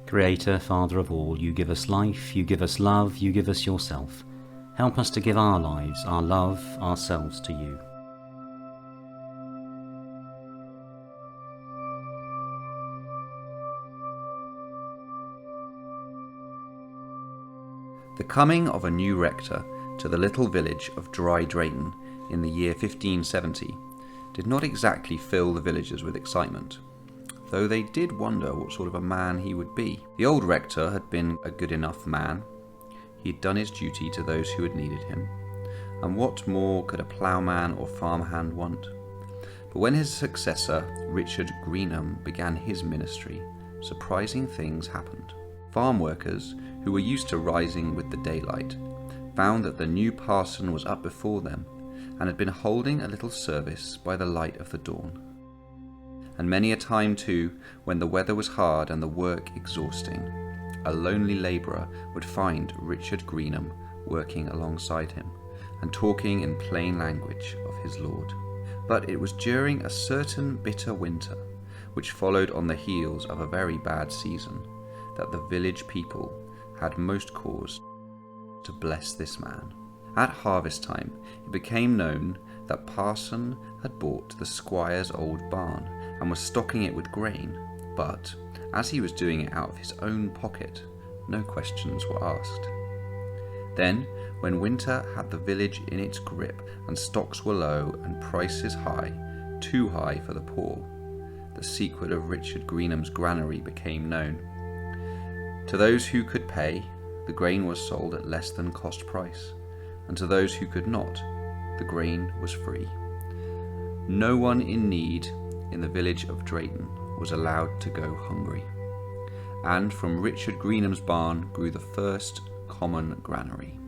Creator, Father of all, you give us life, you give us love, you give us yourself. Help us to give our lives, our love, ourselves to you. The coming of a new rector to the little village of Dry Drayton in the year 1570 did not exactly fill the villagers with excitement, though they did wonder what sort of a man he would be. The old rector had been a good enough man. He had done his duty to those who had needed him, and what more could a ploughman or farmhand want? But when his successor, Richard Greenham, began his ministry, surprising things happened. Farm workers, who were used to rising with the daylight, found that the new parson was up before them and had been holding a little service by the light of the dawn. And many a time too, when the weather was hard and the work exhausting, a lonely labourer would find Richard Greenham working alongside him and talking in plain language of his Lord. But it was during a certain bitter winter, which followed on the heels of a very bad season, that the village people had most cause to bless this man. At harvest time, it became known that parson had bought the squire's old barn and was stocking it with grain, but as he was doing it out of his own pocket, no questions were asked. Then, when winter had the village in its grip and stocks were low and prices high, too high for the poor, the secret of Richard Greenham's granary became known. To those who could pay, the grain was sold at less than cost price, and to those who could not, the grain was free. No one in need in the village of Drayton was allowed to go hungry, and from Richard Greenham's barn grew the first common granary.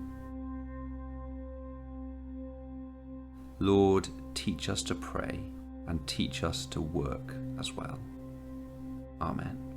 Lord, teach us to pray and teach us to work as well. Amen.